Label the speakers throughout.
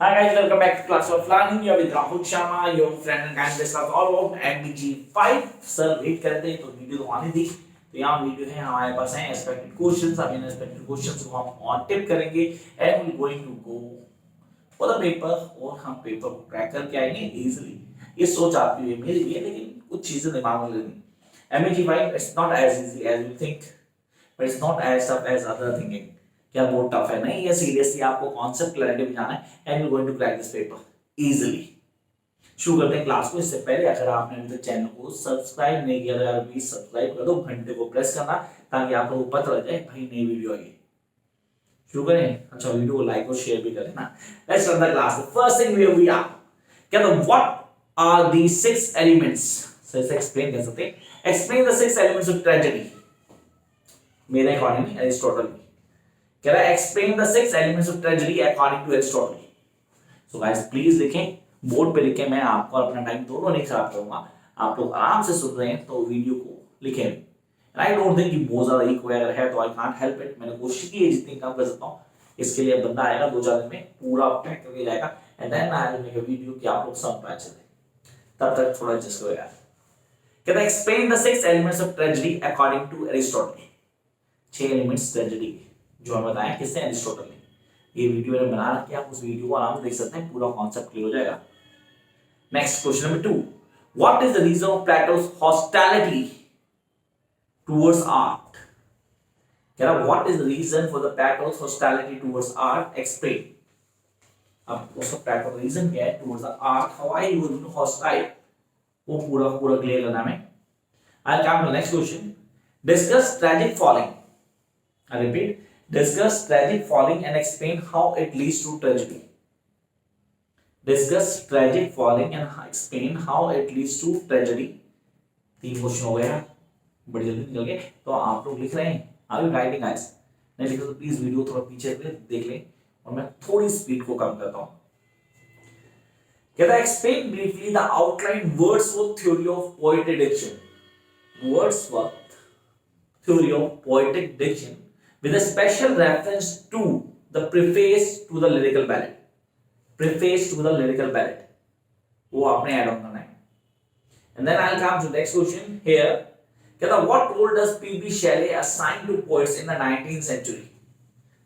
Speaker 1: Hi guys, welcome back to Class of Learning. You're with Rahul Sharma, your friend and guidance class all about MBG 5. Sir wait करते हैं तो video तो आनी थी, तो यहाँ वीडियो है हमारे पास है एक्सपेक्टेड क्वेश्चंस. अब इन एक्सपेक्टेड क्वेश्चंस को हम ऑन टिप करेंगे and we going to go for the paper और हम पेपर को क्रैक करके आएंगे इजीली. ये सोच आपकी हुई मेरी भी है, लेकिन कुछ चीजें दिमाग में लेनी. MBG 5 it's not as easy as you think, but it's not as tough as other thinking. क्या बहुत टफ है? नहीं, ये सीरियसली आपको कॉन्सेप्ट क्लैरिटी में जाना है and you going to crack this paper easily. शुरू करते हैं क्लास को. इससे पहले अगर आपने अभी तक चैनल को सब्सक्राइब नहीं किया तो यार प्लीज सब्सक्राइब कर दो, घंटे को प्रेस करना ताकि आप लोगों को पता लग जाए भाई नई वीडियो आई. शुरू करें. अच्छा, वीडियो को लाइक और शेयर भी करें ना. Let's start the class. The first thing we are क्या the what are the 6 elements. So इसे एक्सप्लेन कर सकते हैं. Explain the 6 elements of tragedy. मेरे अकॉर्डिंग एरिस्टोटल कह रहा है explain the 6 elements of tragedy according to Aristotle. So guys please लिखें, बोर्ड पे लिखें. मैं आपको अपना टाइम दोनों नहीं खराब करूंगा. आप लोग आराम से सुन रहे हैं तो वीडियो को लिखें. आई डोंट थिंक कि बहुत ज्यादा इको अगर है तो आई कांट हेल्प इट. मैंने कोशिश की है जितनी काम कर सकता हूं. इसके लिए बंदा आएगा 2-4 दिन में पूरा पैक करके जाएगा and then I will make a video कि आप लोग समझ पाए चले. तब तक थोड़ा एडजस्ट करो यार. कहता है explain the 6 elements of tragedy according to Aristotle. 6 elements tragedy जो हमें बताया किसने? एरिस्टोटल ने. ये वीडियो मैंने बना रखी है, आप उस वीडियो को आराम से देख सकते हैं, पूरा कॉन्सेप्ट क्लियर हो जाएगा. Next question number 2. What is the reason of Plato's hostility towards art. कह रहा what is the reason for the Plato's hostility towards art. Explain. अब उसका प्लेटो रीजन क्या है towards the art, how I use to hostile, वो पूरा पूरा clear करना है. I come to next question. Discuss tragic falling. I repeat, discuss tragic falling and explain how it leads to tragedy. Discuss tragic falling and explain how it leads to tragedy. 3 question हो गए हैं, बड़ी जल्दी निकल गए. तो आप लोग लिख रहे हैं, आर यू राइटिंग गाइस? नहीं लिखे तो प्लीज वीडियो थोड़ा पीछे देख लें और मैं थोड़ी स्पीड को कम करता हूं. कहता है explain briefly the outline Wordsworth theory of poetic diction. Wordsworth theory of poetic diction with a special reference to the preface to the lyrical ballad. Preface to the lyrical ballad. वो आपने add on करना है. And then I'll come to the next question here. कहता what role does P.B. Shelley assign to poets in the 19th century?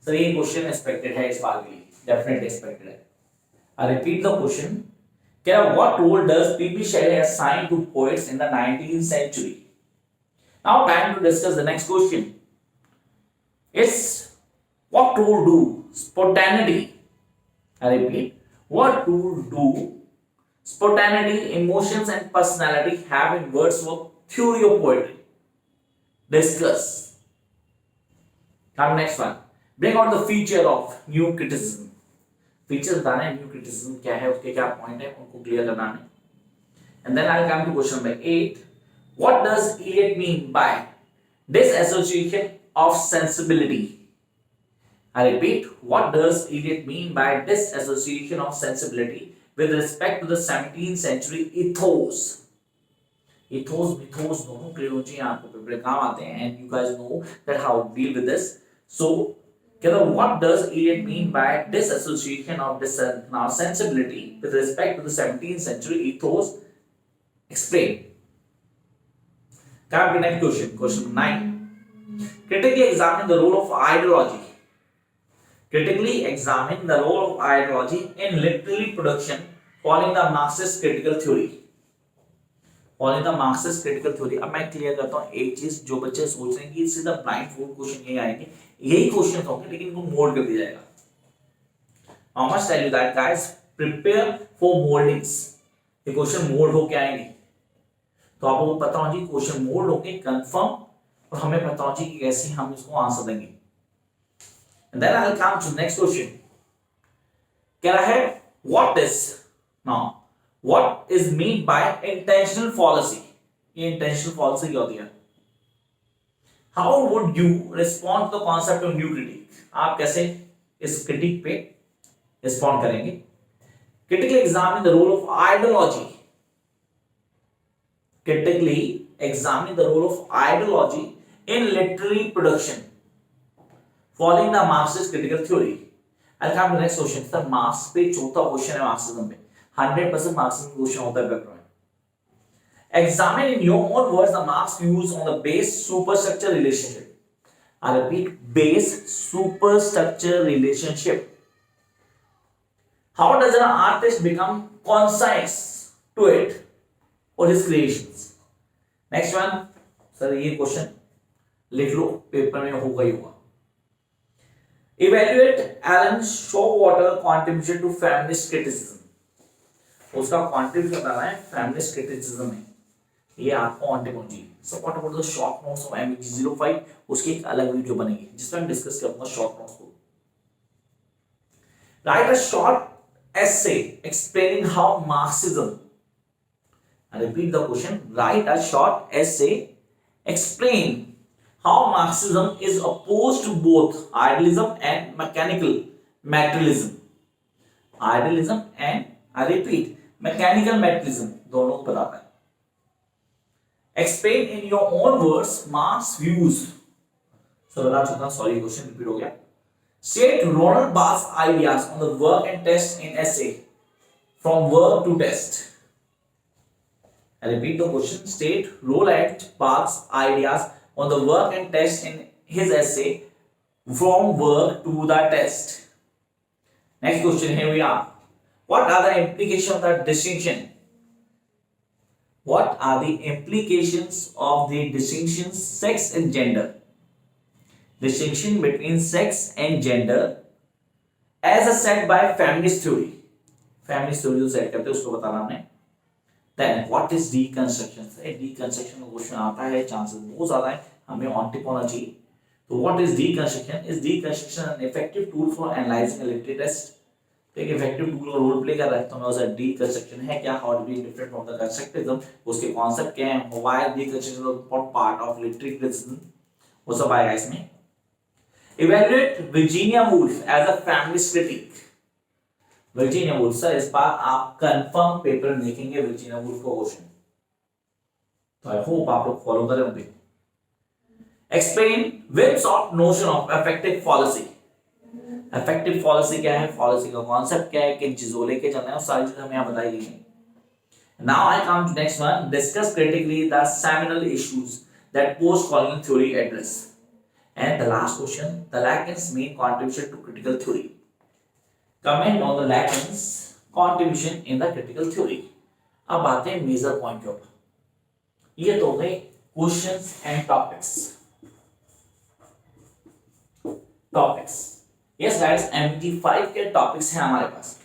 Speaker 1: Sir ये question expected है इस बार के लिए, definitely expected है. I repeat the question. कहता what role does P.B. Shelley assign to poets in the 19th century? Now time to discuss the next question. It's what role do spontaneity, I repeat, what role do spontaneity, emotions and personality have in Wordsworth theory of poetry? Discuss. Now next one. Bring out the feature of new criticism. Features बताना है, new criticism क्या है, उसके क्या point है, उनको clear करना है. And then I'll come to question number 8. What does Eliot mean by disassociation of sensibility? I repeat, what does Eliot mean by disassociation of sensibility with respect to the 17th century ethos? Ethos, mythos दोनों clear हो चाहिए आपको, paper काम आते हैं and you guys know that how to deal with this. So, कहता what does Eliot mean by disassociation of sensibility with respect to the 17th century ethos? Explain. Come to next question. Question 9. Critically examine the role of ideology. Critically examine the role of ideology in literary production following the Marxist critical theory. Following the Marxist critical theory. अब मैं clear करता हूँ एक चीज, जो बच्चे सोच रहे हैं कि सीधा ब्लाइंड फोल्ड क्वेश्चन ये आएंगे, यही क्वेश्चन होंगे लेकिन इनको मोल्ड कर दिया जाएगा. I must tell you that guys, prepare for moldings. ये क्वेश्चन मोल्ड होके आएंगे, तो आपको पता होना चाहिए क्वेश्चन मोल्ड होके कंफर्म, और हमें पता होना चाहिए कि कैसे हम इसको आंसर देंगे. And then I'll come to next question. क्या है what is meant by intentional fallacy? ये intentional fallacy क्या होती है? How would you respond to the concept of new critique? आप कैसे इस critique पे respond करेंगे? Critically examine the role of ideology. Critically examine the role of ideology in literary production following the Marxist critical theory. I come to next question sir, marks पे चौथा question है Marxism पे, 100% Marxism question होता है paper में। Examine in your own words the marks used on the base superstructure relationship. I repeat, base superstructure relationship. How does an artist become conscious to it or his creations? Next one, sir, ये question लिख लो, paper में होगा ही होगा। Evaluate Alan Showalter contribution to feminist criticism. उसका contribution बताना है feminist criticism में, ये आपको ontology. So what about the short notes of MBG 05, उसकी एक अलग वीडियो बनेगी जिसमें मैं डिस्कस करूंगा शॉर्ट नोट्स को। Write a short essay explaining how Marxism, I repeat the question, write a short essay explain how Marxism is opposed to both idealism and mechanical materialism. Idealism and, I repeat, mechanical materialism दोनों को बताता है। Explain in your own words Marx views. So बता चुका हूं, sorry question repeat हो गया। State Ronald Barthes' ideas on the work and test in essay from work to test. I repeat the question. State Roland Barthes' ideas on the work and test in his essay from work to the test. Next question, here we are. What are the implications of the distinction? What are the implications of the distinctions sex and gender? Distinction between sex and gender as set by feminist theory. Feminist theory जो set करते हैं उसको बताना हमने। Then what is deconstruction? Deconstruction का question आता है, chances बहुत ज्यादा है, हमें ऑन्टोलॉजी। तो what is deconstruction? Is deconstruction an effective tool for analyzing a literary text? तो एक इफेक्टिव टूल का रोल प्ले कर रहा है, तो मैं उसे डीकंस्ट्रक्शन है क्या, how to be different from the constructivism, उसके कॉन्सेप्ट क्या है, why deconstruction is important part of literary criticism, वो सब आएगा इसमें। Evaluate Virginia Woolf as a feminist critic. Virginia Woolf, sir इस बार आप कंफर्म पेपर में देखेंगे वर्जीनिया वुल्फ का क्वेश्चन, तो आई होप आप लोग फॉलो करें होंगे। Explain chips of notion of effective policy. Effective policy क्या है, पॉलिसी का कॉन्सेप्ट क्या है, किन चीजों को लेके चलना है, सारी चीजें हमें यहाँ बताई गई हैं। Now I come to next one, discuss critically the seminal issues that post colonial theory address. And the last question, the Lacan's main contribution to critical theory. Comment on the Lacan's contribution in the critical theory. अब आते हैं major point के ऊपर। ये तो हो गए questions and topics. Yes guys, MT5 के टॉपिक्स हैं हमारे पास।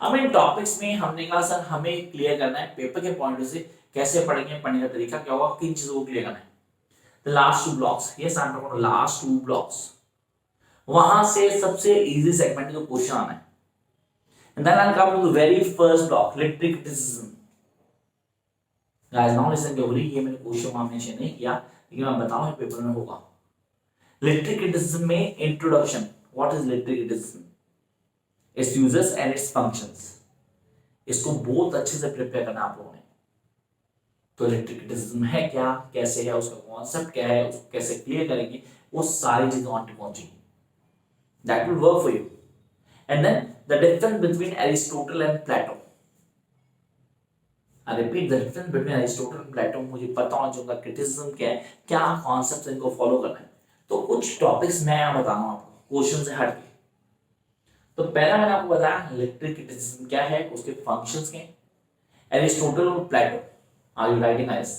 Speaker 1: अब इन टॉपिक्स में हमने कहा सर हमें क्लियर करना है पेपर के पॉइंट से, कैसे पढ़ेंगे, पढ़ने का तरीका क्या होगा, किन चीजों को क्लियर करना है। The last two blocks, yes I am talking about last two blocks, वहां से सबसे इजी सेगमेंट का क्वेश्चन आना है। And then I will come to the very first block, literary criticism. Guys now listen carefully, ये मैंने question वहां mention नहीं किया, लेकिन मैं बताऊं पेपर में होगा। लिटरेरी क्रिटिसिज्म में introduction, What is literary criticism? Its uses and its functions. इसको बहुत अच्छे से प्रिपेयर करना आप लोगों ने। तो लिटरेरी क्रिटिसिज्म है क्या, कैसे है, उसका कॉन्सेप्ट क्या है, उसको कैसे क्लियर करेंगे, वो सारी चीजें ऑन पहुंचेंगी। That will work for you. And then the difference between Aristotle and Plato. I repeat, the difference between Aristotle and Plato, मुझे पता होना चाहिए उनका क्रिटिसिज्म क्या है, क्या कॉन्सेप्ट इनको फॉलो करना है। तो कुछ टॉपिक्स मैं यहाँ बताऊंगा आपको क्वेश्चन से हटके। तो पहला मैंने आपको बताया लिटरेरी क्रिटिसिज्म क्या है, उसके फंक्शंस क्या हैं। एरिस्टोटल और Plato, are you writing guys?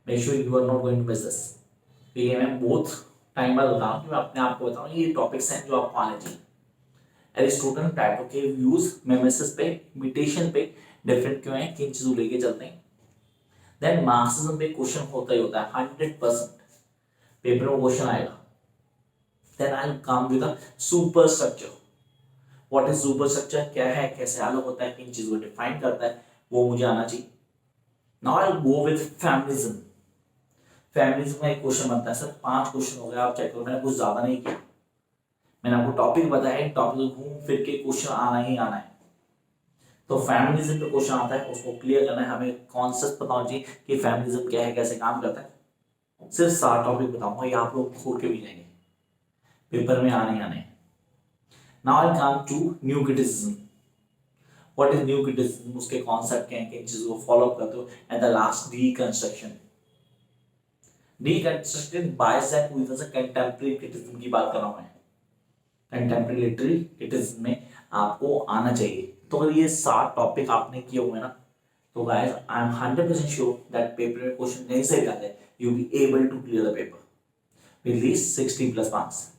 Speaker 1: Make sure you are not going to miss this. ये मैं बहुत टाइम बाद बता रहा हूं कि मैं अपने आप को बताऊं, ये टॉपिक्स हैं जो आपको आने चाहिए। एरिस्टोटल प्लेटो के व्यूज मिमेसिस पे, इमिटेशन पे डिफरेंट क्यों है, किन चीजों लेके चलते हैं। देन मार्क्सिज्म पे क्वेश्चन होता ही होता है, 100% पेपर में क्वेश्चन आएगा। Then I'll come with a superstructure. What is superstructure? क्या है, कैसे अलग होता है, किन चीजों को डिफाइन करता है, वो मुझे आना चाहिए। Now I'll go with feminism. Feminism का एक क्वेश्चन बनता है सर, 5 क्वेश्चन हो गए, आप चेक करो, मैंने कुछ ज्यादा नहीं किया, मैंने आपको टॉपिक बताया, टॉपिक को घूम फिर के क्वेश्चन आना ही आना है। तो फेमिनिज्म पे क्वेश्चन आता है, उसको क्लियर करना है, हमें कॉन्सेप्ट पता होना चाहिए कि फेमिनिज्म क्या है, कैसे काम करता है। सिर्फ 7 टॉपिक बताऊंगा, ये आप लोग खोल के भी जाएंगे, पेपर में आने आने। Now I come to new criticism. What is new criticism, उसके कॉन्सेप्ट क्या है, किन चीजों को फॉलो करते हो. And the last deconstruction. Deconstruction bicep with the contemporary criticism की बात कर रहा हूं मैं. कंटेम्परेरी लिटरेरी क्रिटिसिज्म में आपको आना चाहिए. तो अगर ये 7 टॉपिक आपने किए हुए ना, तो guys I am 100% sure that paper में क्वेश्चन नहीं से जाते, you be able to clear the paper with these 60 plus marks.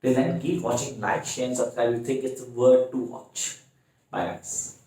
Speaker 1: Till then, keep watching, like, share, and subscribe. You think it's worth to watch. Bye, guys.